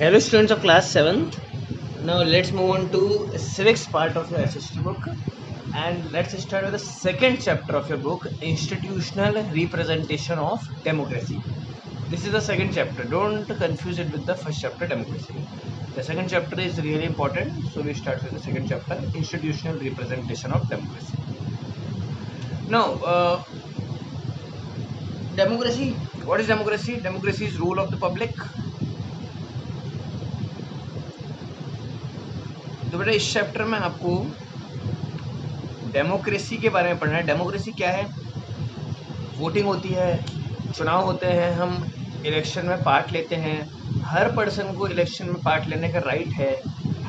Hello students of class 7th. Now let's move on to civics part of your SST book, and let's start with the second chapter of your book, Institutional Representation of Democracy. This is the second chapter. Don't confuse it with the first chapter, Democracy. The second chapter is really important, so we start with the second chapter, Institutional Representation of Democracy. Now, democracy. What is democracy? Democracy is rule of the public. तो बेटा इस chapter में आपको democracy के बारे में पढ़ना है। डेमोक्रेसी क्या है? वोटिंग होती है, चुनाव होते हैं, हम इलेक्शन में पार्ट लेते हैं, हर पर्सन को इलेक्शन में पार्ट लेने का राइट है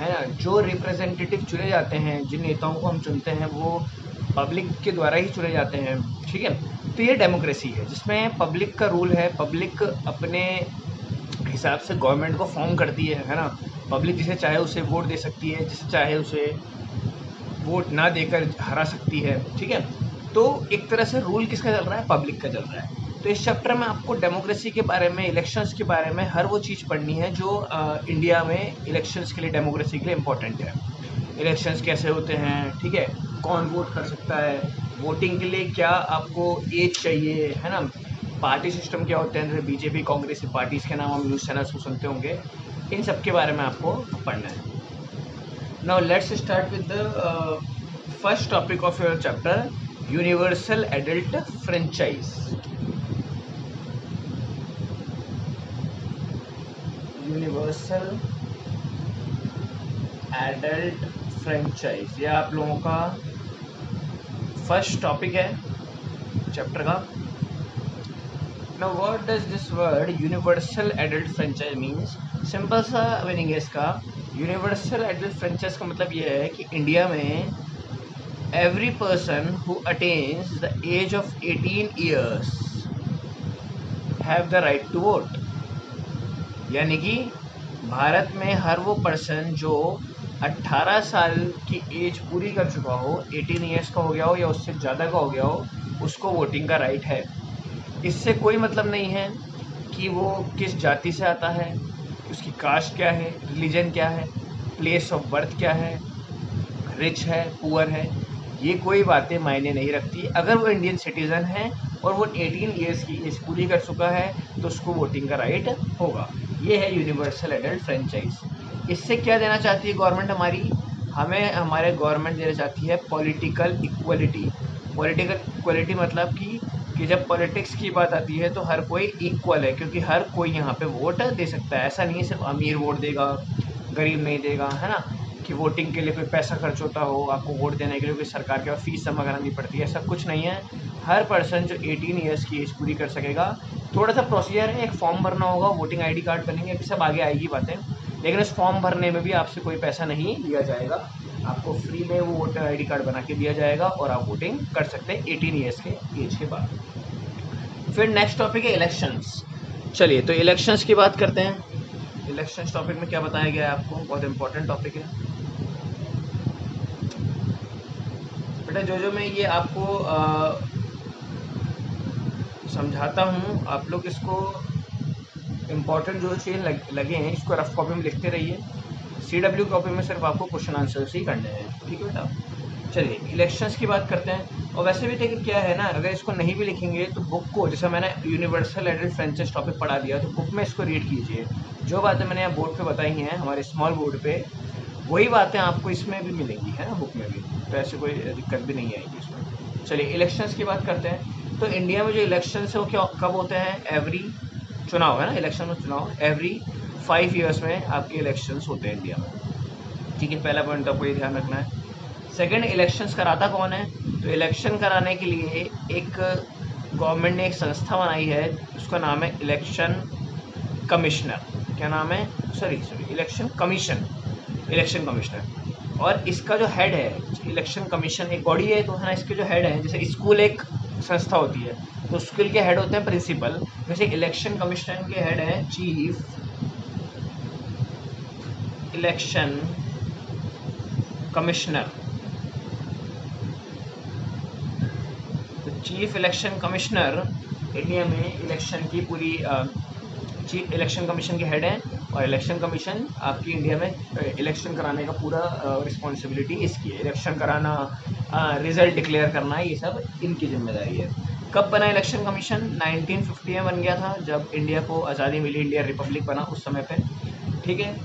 ना। जो रिप्रेजेंटेटिव चुने जाते हैं, जिन नेताओं को हम चुनते हैं, वो पब्लिक के द्वारा ही चुने जाते हैं, ठीक है। तो ये डेमोक्रेसी है जिसमें पब्लिक का रूल है, पब्लिक अपने हिसाब से गवर्नमेंट को फॉर्म करती है ना। पब्लिक जिसे चाहे उसे वोट दे सकती है, जिसे चाहे उसे वोट ना देकर हरा सकती है, ठीक है। तो एक तरह से रूल किसका चल रहा है? पब्लिक का चल रहा है। तो इस चैप्टर में आपको डेमोक्रेसी के बारे में, इलेक्शंस के बारे में, हर वो चीज़ पढ़नी है जो इंडिया में इलेक्शंस के लिए, डेमोक्रेसी के लिए इम्पोर्टेंट है। इलेक्शंस कैसे होते हैं, ठीक है, कौन वोट कर सकता है, वोटिंग के लिए क्या आपको एज चाहिए, है ना। पार्टी सिस्टम क्या होते हैं, जैसे बीजेपी, कांग्रेस पार्टीज़ के नाम हम न्यूज़ चैनल्स को सुनते होंगे, इन सब के बारे में आपको पढ़ना है। Now let's start with the first topic of your chapter, universal adult franchise. Universal adult franchise, ये आप लोगों का फर्स्ट टॉपिक है चैप्टर का। Now what does this word universal adult franchise means? Simple सा मीनिंग है इसका। यूनिवर्सल एडल्ट फ्रेंचाइज का मतलब ये है कि इंडिया में every person who attends the age of 18 years have the right to vote. यानी कि भारत में हर वो पर्सन जो 18 साल की एज पूरी कर चुका हो, 18 years का हो गया हो या उससे ज़्यादा का हो गया हो, उसको वोटिंग का राइट है। इससे कोई मतलब नहीं है कि वो किस जाति से आता है, उसकी कास्ट क्या है, रिलीजन क्या है, प्लेस ऑफ बर्थ क्या है, रिच है, पुअर है, ये कोई बातें मायने नहीं रखती। अगर वो इंडियन सिटीज़न है और वो 18 years की एज पूरी कर चुका है तो उसको वोटिंग का राइट होगा। ये है यूनिवर्सल एडल्ट फ्रेंचाइज। इससे क्या देना चाहती है गवर्नमेंट हमारी? हमें हमारे गवर्नमेंट देना चाहती है पॉलिटिकल इक्वलिटी। पॉलिटिकल इक्वलिटी मतलब कि जब पॉलिटिक्स की बात आती है तो हर कोई इक्वल है, क्योंकि हर कोई यहाँ पे वोट दे सकता है। ऐसा नहीं है सिर्फ अमीर वोट देगा, गरीब नहीं देगा, है ना, कि वोटिंग के लिए कोई पैसा खर्च होता हो, आपको वोट देने के लिए कोई सरकार के पास फीस जमा करानी पड़ती है, ऐसा कुछ नहीं है। हर पर्सन जो 18 years की एज पूरी कर सकेगा। थोड़ा सा प्रोसीजर है, एक फॉर्म भरना होगा, वोटिंग ID कार्ड बनेंगे, सब आगे आएगी बातें, लेकिन उस फॉर्म भरने में भी आपसे कोई पैसा नहीं लिया जाएगा। आपको फ्री में वो वोटर ID कार्ड बना के दिया जाएगा और आप वोटिंग कर सकते हैं 18 years के एज के बाद। फिर नेक्स्ट टॉपिक है इलेक्शंस। चलिए तो इलेक्शंस की बात करते हैं। इलेक्शंस टॉपिक में क्या बताया गया है आपको? बहुत इंपॉर्टेंट टॉपिक है बेटा। जो मैं ये आपको समझाता हूँ, आप लोग इसको इम्पॉर्टेंट जो चीज़ लगे हैं इसको रफ कॉपी में लिखते रहिए। CW कॉपी में सिर्फ आपको क्वेश्चन आंसर्स ही करने हैं, ठीक है बेटा। चलिए इलेक्शंस की बात करते हैं। और वैसे भी देखिए क्या है ना, अगर इसको नहीं भी लिखेंगे तो बुक को, जैसे मैंने यूनिवर्सल एडल्ट फ्रेंचाइज टॉपिक पढ़ा दिया, तो बुक में इसको रीड कीजिए। जो बातें मैंने यहाँ बोर्ड पे बताई हैं, हमारे स्मॉल बोर्ड पे, वही बातें आपको इसमें भी मिलेंगी, है ना, बुक में भी। तो ऐसे कोई दिक्कत भी नहीं आएगी इसमें। चलिए इलेक्शंस की बात करते हैं। तो इंडिया में जो इलेक्शंस है वो क्या कब होते हैं? एवरी, चुनाव है ना, इलेक्शन में चुनाव एवरी 5 years में आपके इलेक्शंस होते हैं इंडिया में, ठीक है। पहला पॉइंट आपको ये ध्यान रखना है। सेकंड, इलेक्शंस कराता कौन है? तो इलेक्शन कराने के लिए एक गवर्नमेंट ने एक संस्था बनाई है, उसका नाम है इलेक्शन कमिश्नर। क्या नाम है? Sorry election commission, election commissioner. और इसका जो हेड है, इलेक्शन कमीशन एक बॉडी है तो है ना, इसके जो हेड है, जैसे स्कूल एक संस्था होती है तो स्कूल के हेड होते हैं प्रिंसिपल, जैसे इलेक्शन कमिश्नर के हेड है चीफ इलेक्शन कमिश्नर। तो चीफ इलेक्शन कमिश्नर इंडिया में इलेक्शन की पूरी, चीफ इलेक्शन कमीशन के हेड हैं और इलेक्शन कमीशन आपकी इंडिया में इलेक्शन कराने का पूरा रिस्पॉन्सिबिलिटी इसकी है। इलेक्शन कराना, रिजल्ट डिक्लेयर करना, ये सब इनकी जिम्मेदारी है। कब बना इलेक्शन कमीशन? 1950 में बन गया था, जब इंडिया को आज़ादी मिली, इंडिया रिपब्लिक बना उस समय पे। ठीक है।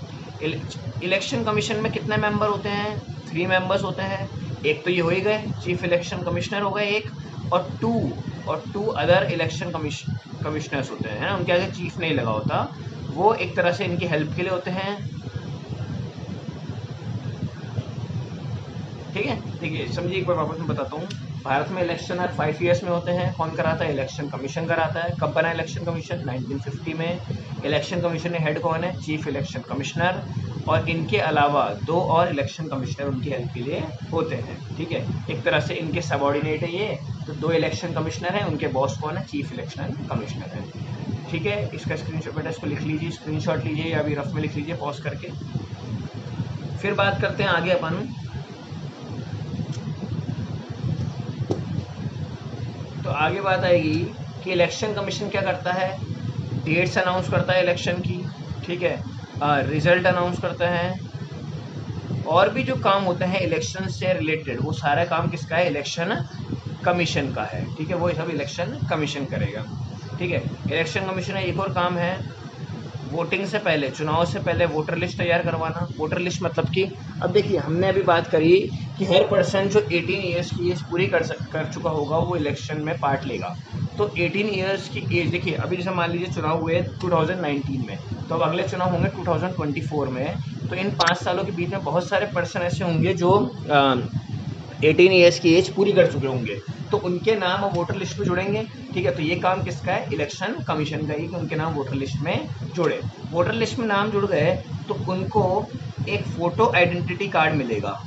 इलेक्शन कमीशन में कितने मेंबर होते हैं? 3 मेंबर्स होते हैं। एक तो ये हो ही गए, चीफ इलेक्शन कमिश्नर हो गए एक, और टू अदर इलेक्शन कमिश्नर्स होते हैं, है ना। उनके आगे चीफ नहीं लगा होता, वो एक तरह से इनकी हेल्प के लिए होते हैं। ठीक है, देखिए समझिए, एक बार वापस मैं बताता हूँ। भारत में इलेक्शन हर 5 ईयर्स में होते हैं। कौन कराता है? इलेक्शन कमीशन कराता है। कब बना इलेक्शन कमीशन? 1950 में। इलेक्शन कमीशन में हेड कौन है? चीफ इलेक्शन कमिश्नर, और इनके अलावा 2 और इलेक्शन कमिश्नर उनकी हेल्प के लिए होते हैं। ठीक है, एक तरह से इनके सबऑर्डिनेट है ये। तो 2 इलेक्शन कमिश्नर हैं, उनके बॉस कौन है? चीफ इलेक्शन कमिश्नर है। ठीक है, इसका स्क्रीनशॉट बेटा इसको लिख लीजिए, स्क्रीनशॉट लीजिए या अभी रफ में लिख लीजिए पॉज करके। फिर बात करते हैं आगे अपन। तो आगे बात आएगी कि इलेक्शन कमीशन क्या करता है? डेट्स अनाउंस करता है इलेक्शन की। ठीक है, रिजल्ट अनाउंस करता है, और भी जो काम होते हैं इलेक्शन से रिलेटेड, वो सारा काम किसका है? इलेक्शन कमीशन का है। ठीक है, वो सब इलेक्शन कमीशन करेगा। ठीक है, इलेक्शन कमीशन का एक और काम है, वोटिंग से पहले, चुनाव से पहले वोटर लिस्ट तैयार करवाना। वोटर लिस्ट मतलब कि अब देखिए, हमने अभी बात करी कि हर पर्सन जो 18 ईयर्स की एज पूरी कर चुका होगा वो इलेक्शन में पार्ट लेगा। तो 18 ईयर्स की एज, देखिए अभी जैसे मान लीजिए चुनाव हुए 2019 में, तो अब अगले चुनाव होंगे 2024 में। तो इन 5 सालों के बीच में बहुत सारे पर्सन ऐसे होंगे जो 18 ईयर्स की एज पूरी कर चुके होंगे, तो उनके नाम वोटर लिस्ट में जुड़ेंगे। ठीक है, तो ये काम किसका है? इलेक्शन कमीशन का ही, कि उनके नाम वोटर लिस्ट में जुड़े। वोटर लिस्ट में नाम जुड़ गए तो उनको एक फ़ोटो आइडेंटिटी कार्ड मिलेगा।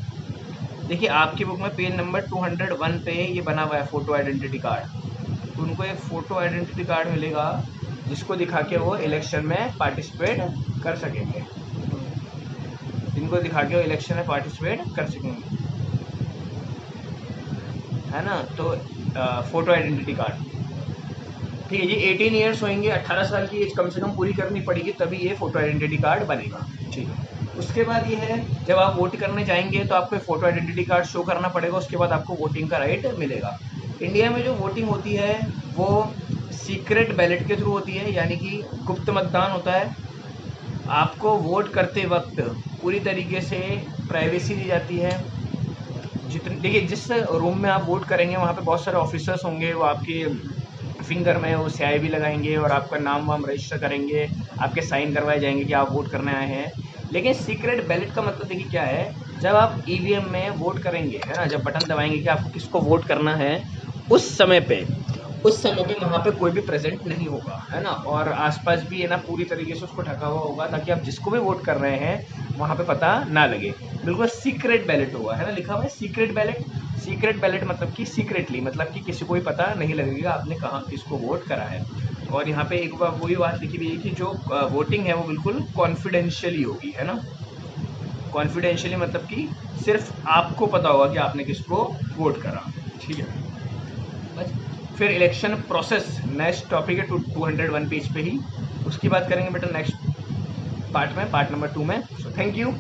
देखिए आपकी बुक में पेज नंबर 201 पे ये बना हुआ है फ़ोटो आइडेंटिटी कार्ड। उनको एक फ़ोटो आइडेंटिटी कार्ड मिलेगा जिसको दिखा के वो इलेक्शन में पार्टिसिपेट कर सकेंगे। इनको दिखा के वो इलेक्शन में पार्टिसिपेट कर सकेंगे, है ना। तो फ़ोटो आइडेंटिटी कार्ड, ठीक है। ये 18 ईयर्स होंगे, 18 साल की एज कम से कम पूरी करनी पड़ेगी, तभी ये फ़ोटो आइडेंटिटी कार्ड बनेगा। ठीक है, उसके बाद ये है, जब आप वोट करने जाएंगे तो आपको फ़ोटो आइडेंटिटी कार्ड शो करना पड़ेगा, उसके बाद आपको वोटिंग का राइट मिलेगा। इंडिया में जो वोटिंग होती है वो सीक्रेट बैलेट के थ्रू होती है, यानी कि गुप्त मतदान होता है। आपको वोट करते वक्त पूरी तरीके से प्राइवेसी दी जाती है। जितने, देखिए जिस रूम में आप वोट करेंगे वहाँ पे बहुत सारे ऑफिसर्स होंगे, वो आपके फिंगर में वो स्याही भी लगाएंगे और आपका नाम वाम रजिस्टर करेंगे, आपके साइन करवाए जाएंगे कि आप वोट करने आए हैं। लेकिन सीक्रेट बैलेट का मतलब देखिए क्या है, जब आप ईवीएम में वोट करेंगे, है ना, जब बटन दबाएंगे कि आपको किसको वोट करना है, उस समय पे वहाँ पे कोई भी प्रेजेंट नहीं होगा, है ना, और आसपास भी, है ना, पूरी तरीके से उसको ढका हुआ होगा ताकि आप जिसको भी वोट कर रहे हैं वहाँ पे पता ना लगे। बिल्कुल सीक्रेट बैलेट होगा, है ना, लिखा हुआ है सीक्रेट बैलेट। सीक्रेट बैलेट मतलब कि सीक्रेटली, मतलब कि किसी को भी पता नहीं लगेगा आपने कहाँ किसको वोट करा है। और यहाँ पे एक बार वही बात लिखी हुई है कि जो वोटिंग है वो बिल्कुल कॉन्फिडेंशियली होगी, है ना। कॉन्फिडेंशियली मतलब कि सिर्फ आपको पता होगा कि आपने किसको वोट करा। ठीक है, बस। फिर इलेक्शन प्रोसेस नेक्स्ट टॉपिक है 201 पेज पे ही, उसकी बात करेंगे बेटा नेक्स्ट पार्ट में, पार्ट नंबर 2 में। So thank you.